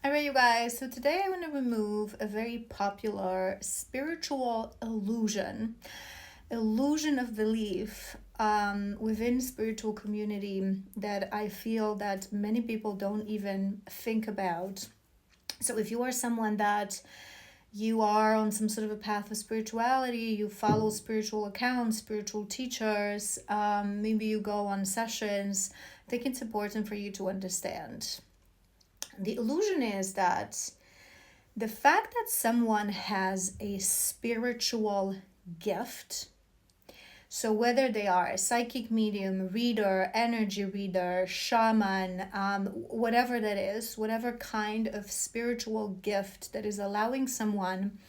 All right, you guys. So today I want to remove a very popular spiritual illusion of belief within spiritual community that I feel that many people don't even think about. So if you are someone that you are on some sort of a path of spirituality, you follow spiritual accounts, spiritual teachers, maybe you go on sessions, I think it's important for you to understand. The illusion is that the fact that someone has a spiritual gift, so whether they are a psychic medium, reader, energy reader, shaman, whatever that is, whatever kind of spiritual gift that is allowing someone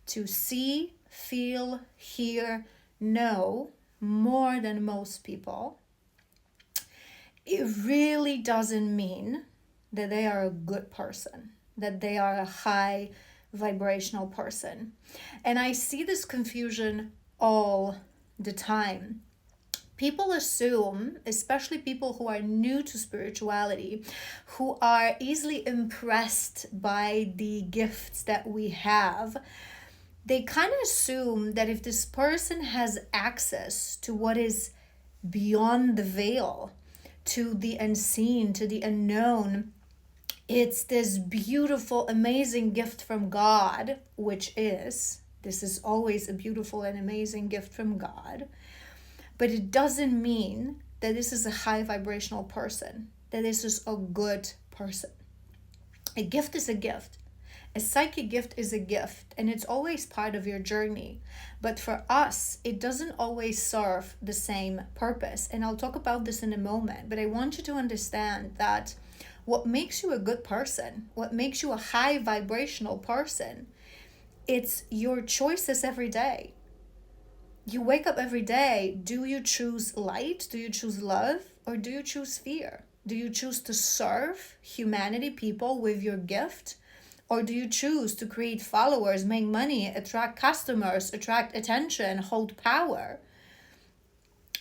to see, feel, hear, know more than most people, it really doesn't mean that they are a good person, that they are a high vibrational person. And I see this confusion all the time. People assume, especially people who are new to spirituality, who are easily impressed by the gifts that we have, they kind of assume that if this person has access to what is beyond the veil, to the unseen, to the unknown, it's this beautiful, amazing gift from God, which this is always a beautiful and amazing gift from God. But it doesn't mean that this is a high vibrational person, that this is a good person. A gift is a gift. A psychic gift is a gift, and it's always part of your journey. But for us, it doesn't always serve the same purpose. And I'll talk about this in a moment. But I want you to understand that what makes you a good person, what makes you a high vibrational person, it's your choices every day. You wake up every day. Do you choose light? Do you choose love? Or do you choose fear? Do you choose to serve humanity, people, with your gift? Or do you choose to create followers, make money, attract customers, attract attention, hold power?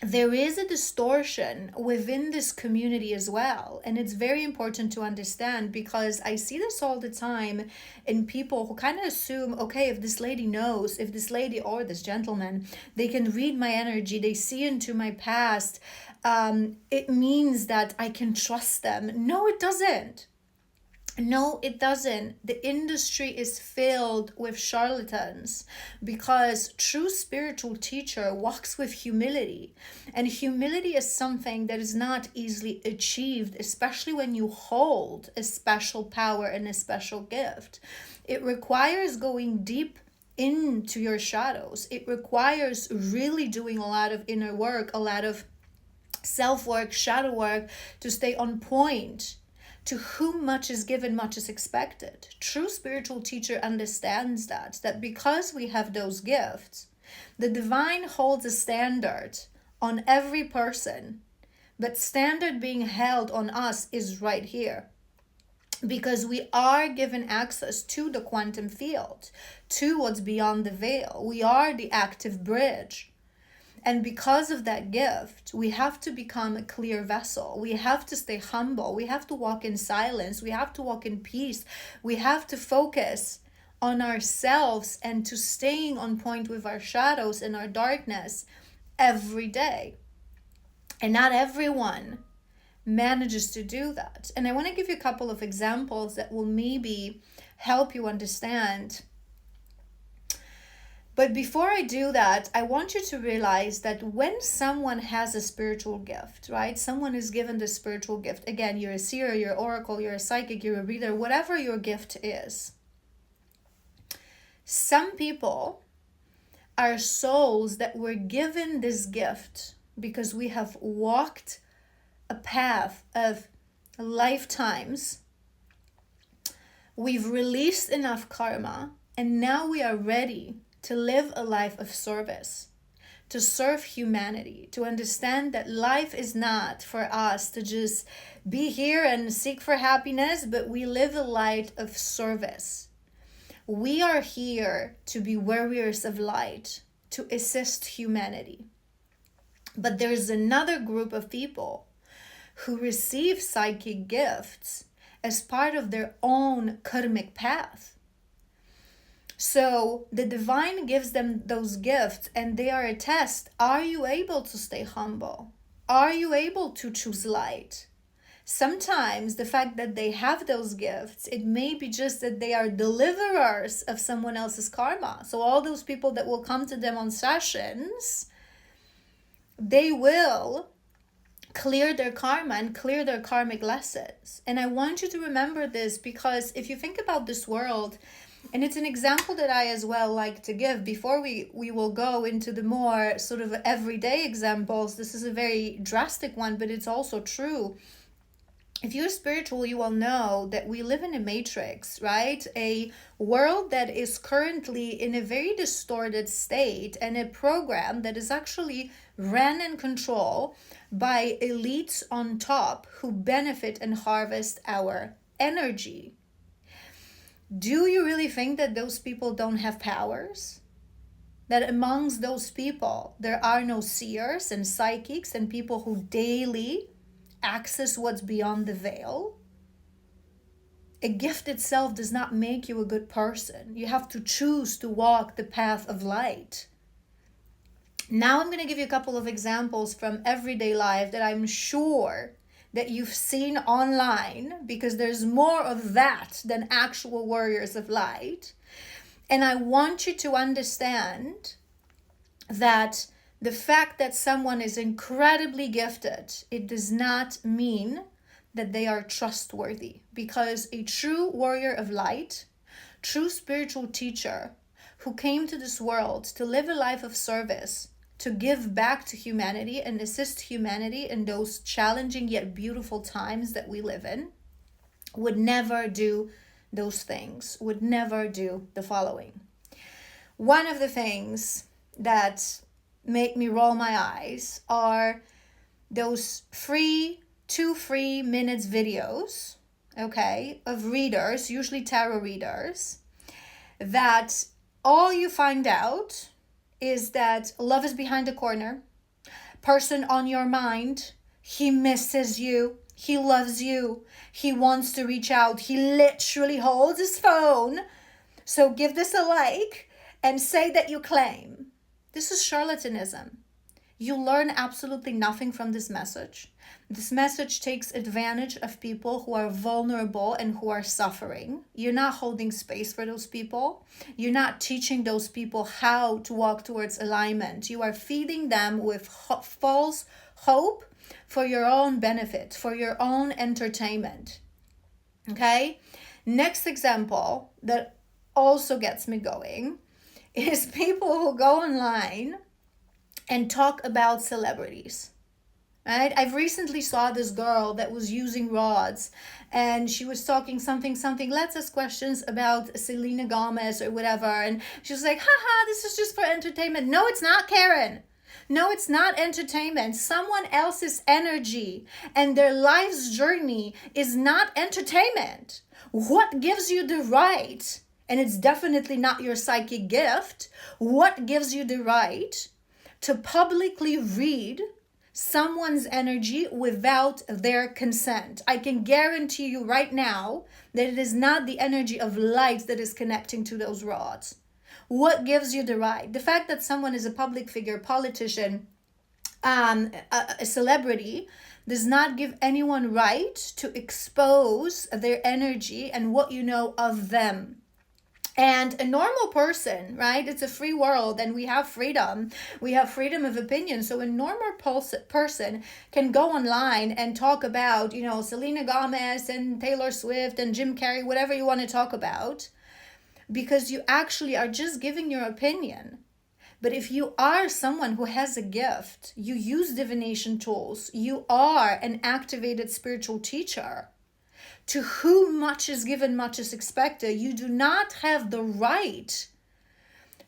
There is a distortion within this community as well. And it's very important to understand, because I see this all the time in people who kind of assume, okay, if this lady knows, if this lady or this gentleman, they can read my energy, they see into my past, it means that I can trust them. No, it doesn't. No, it doesn't. The industry is filled with charlatans, because true spiritual teacher walks with humility. And humility is something that is not easily achieved, especially when you hold a special power and a special gift. It requires going deep into your shadows. It requires really doing a lot of inner work, a lot of self-work, shadow work, to stay on point. To whom much is given, much is expected. True spiritual teacher understands that because we have those gifts, the divine holds a standard on every person, but standard being held on us is right here. Because we are given access to the quantum field, to what's beyond the veil. We are the active bridge. And because of that gift, we have to become a clear vessel. We have to stay humble. We have to walk in silence. We have to walk in peace. We have to focus on ourselves and to staying on point with our shadows and our darkness every day. And not everyone manages to do that. And I want to give you a couple of examples that will maybe help you understand. But before I do that, I want you to realize that when someone has a spiritual gift, right? Someone is given the spiritual gift. Again, you're a seer, you're an oracle, you're a psychic, you're a reader, whatever your gift is. Some people are souls that were given this gift because we have walked a path of lifetimes. We've released enough karma, and now we are ready to live a life of service, to serve humanity, to understand that life is not for us to just be here and seek for happiness, but we live a life of service. We are here to be warriors of light, to assist humanity. But there's another group of people who receive psychic gifts as part of their own karmic path. So the divine gives them those gifts, and they are a test. Are you able to stay humble? Are you able to choose light? Sometimes the fact that they have those gifts, it may be just that they are deliverers of someone else's karma. So all those people that will come to them on sessions, they will clear their karma and clear their karmic lessons. And I want you to remember this, because if you think about this world, and it's an example that I as well like to give before we will go into the more sort of everyday examples. This is a very drastic one, but it's also true. If you're spiritual, you will know that we live in a matrix, right? A world that is currently in a very distorted state, and a program that is actually ran and controlled by elites on top who benefit and harvest our energy. Do you really think that those people don't have powers? That amongst those people, there are no seers and psychics and people who daily access what's beyond the veil? A gift itself does not make you a good person. You have to choose to walk the path of light. Now I'm going to give you a couple of examples from everyday life that I'm sure that you've seen online, because there's more of that than actual warriors of light. And I want you to understand that the fact that someone is incredibly gifted, it does not mean that they are trustworthy, because a true warrior of light, true spiritual teacher who came to this world to live a life of service, to give back to humanity and assist humanity in those challenging yet beautiful times that we live in, would never do those things, would never do the following. One of the things that make me roll my eyes are those free 2 minutes videos, okay, of readers, usually tarot readers, that all you find out is that love is behind the corner, person on your mind, he misses you, he loves you, he wants to reach out, he literally holds his phone, so give this a like and say that you claim. This is charlatanism. You learn absolutely nothing from this message. This message takes advantage of people who are vulnerable and who are suffering. You're not holding space for those people. You're not teaching those people how to walk towards alignment. You are feeding them with false hope for your own benefit, for your own entertainment. Okay? Next example that also gets me going is people who go online and talk about celebrities, right? I've recently saw this girl that was using rods, and she was talking something, let's ask questions about Selena Gomez or whatever, and she was like, haha, this is just for entertainment. No, it's not, Karen. No, it's not entertainment. Someone else's energy and their life's journey is not entertainment. What gives you the right, and it's definitely not your psychic gift, what gives you the right to publicly read someone's energy without their consent? I can guarantee you right now that it is not the energy of light that is connecting to those rods. What gives you the right? The fact that someone is a public figure, politician, a celebrity, does not give anyone right to expose their energy and what you know of them. And a normal person, right? It's a free world and we have freedom. We have freedom of opinion. So a normal person can go online and talk about, Selena Gomez and Taylor Swift and Jim Carrey, whatever you want to talk about, because you actually are just giving your opinion. But if you are someone who has a gift, you use divination tools, you are an activated spiritual teacher, to whom much is given, much is expected. You do not have the right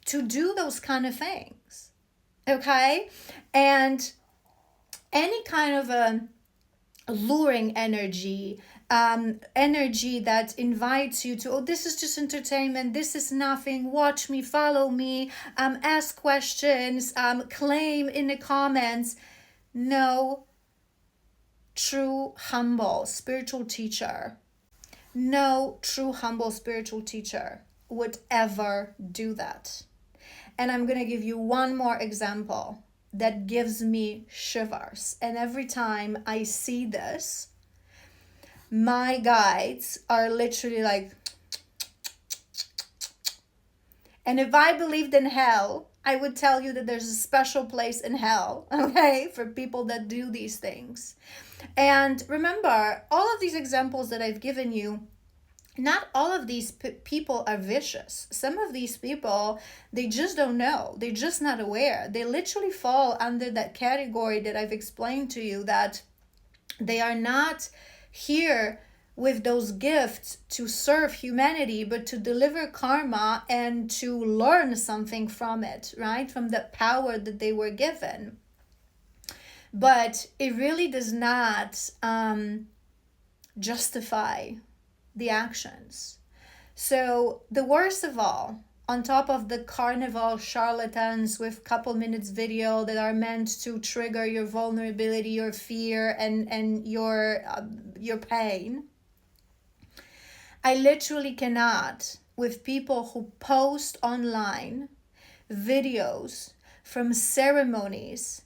to do those kind of things, okay? And any kind of a luring energy, energy that invites you to, oh, this is just entertainment, this is nothing, watch me, follow me, ask questions, claim in the comments. No true, humble, spiritual teacher No true humble spiritual teacher would ever do that. And I'm going to give you one more example that gives me shivers. And every time I see this, my guides are literally like, and if I believed in hell, I would tell you that there's a special place in hell, okay, for people that do these things. And remember, all of these examples that I've given you, not all of these people are vicious. Some of these people, they just don't know. They're just not aware. They literally fall under that category that I've explained to you, that they are not here with those gifts to serve humanity, but to deliver karma and to learn something from it, right? From the power that they were given. But it really does not justify the actions. So the worst of all, on top of the carnival charlatans with couple minutes video that are meant to trigger your vulnerability, your fear, and your pain, I literally cannot, with people who post online videos from ceremonies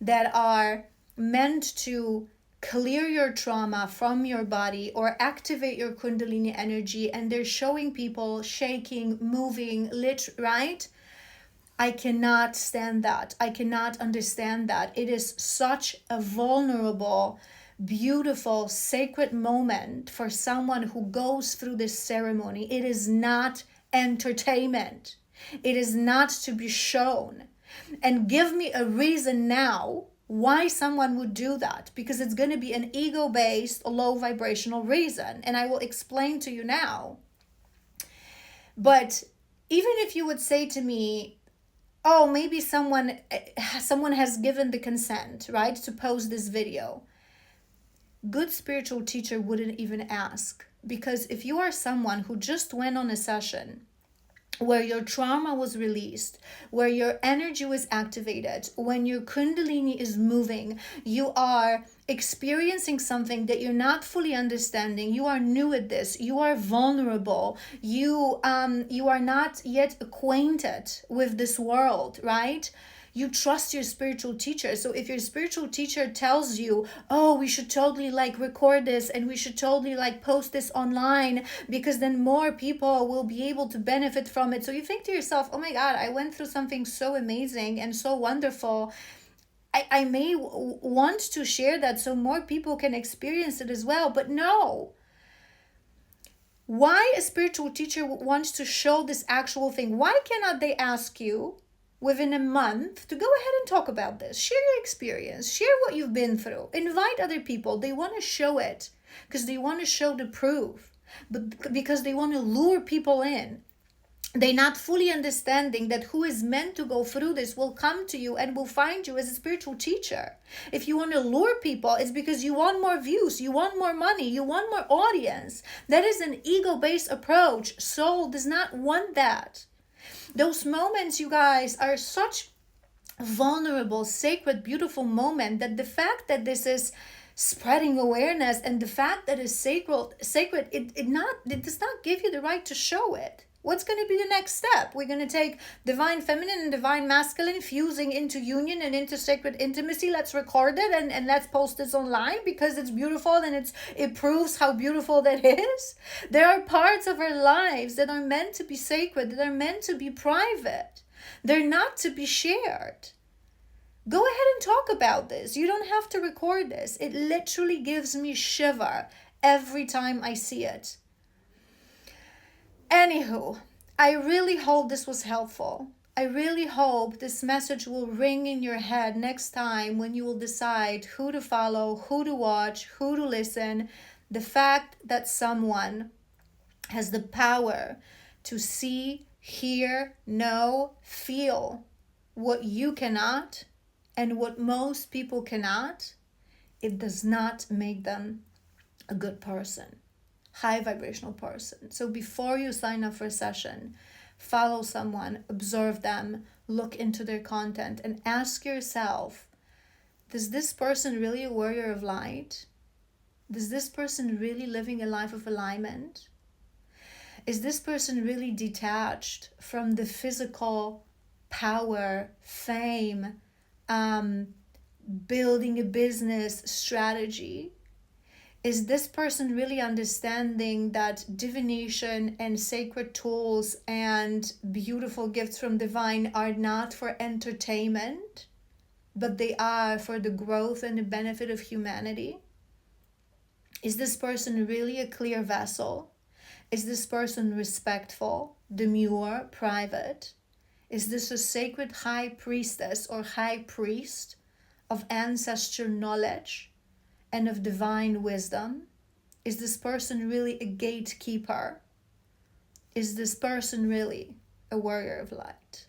that are meant to clear your trauma from your body or activate your kundalini energy, and they're showing people shaking, moving, right? I cannot stand that. I cannot understand that. It is such a vulnerable, beautiful, sacred moment for someone who goes through this ceremony. It is not entertainment. It is not to be shown. And give me a reason now why someone would do that, because it's going to be an ego-based, low vibrational reason, and I will explain to you now. But even if you would say to me, oh, maybe someone has given the consent, right, to post this video, good spiritual teacher wouldn't even ask. Because if you are someone who just went on a session where your trauma was released, where your energy was activated, when your kundalini is moving, you are experiencing something that you're not fully understanding, you are new at this, you are vulnerable, you are not yet acquainted with this world, right? You trust your spiritual teacher. So if your spiritual teacher tells you, oh, we should totally record this and we should totally post this online because then more people will be able to benefit from it. So you think to yourself, oh my God, I went through something so amazing and so wonderful. I may want to share that so more people can experience it as well. But no. Why a spiritual teacher wants to show this actual thing? Why cannot they ask you within a month to go ahead and talk about this? Share your experience, share what you've been through, invite other people. They want to show it because they want to show the proof, but because they want to lure people in. They're not fully understanding that who is meant to go through this will come to you and will find you as a spiritual teacher. If you want to lure people, it's because you want more views, you want more money, you want more audience. That is an ego-based approach. Soul does not want that. Those moments, you guys, are such vulnerable, sacred, beautiful moment that the fact that this is spreading awareness and the fact that it's sacred, it does not give you the right to show it. What's going to be the next step? We're going to take divine feminine and divine masculine fusing into union and into sacred intimacy. Let's record it and let's post this online because it's beautiful and it proves how beautiful that is. There are parts of our lives that are meant to be sacred, that are meant to be private. They're not to be shared. Go ahead and talk about this. You don't have to record this. It literally gives me shiver every time I see it. Anywho, I really hope this was helpful. I really hope this message will ring in your head next time when you will decide who to follow, who to watch, who to listen. The fact that someone has the power to see, hear, know, feel what you cannot and what most people cannot, it does not make them a good person. High vibrational person. So before you sign up for a session, follow someone, observe them, look into their content, and ask yourself, is this person really a warrior of light? Is this person really living a life of alignment? Is this person really detached from the physical power, fame, building a business strategy? Is this person really understanding that divination and sacred tools and beautiful gifts from divine are not for entertainment, but they are for the growth and the benefit of humanity? Is this person really a clear vessel? Is this person respectful, demure, private? Is this a sacred high priestess or high priest of ancestral knowledge and of divine wisdom? Is this person really a gatekeeper? Is this person really a warrior of light?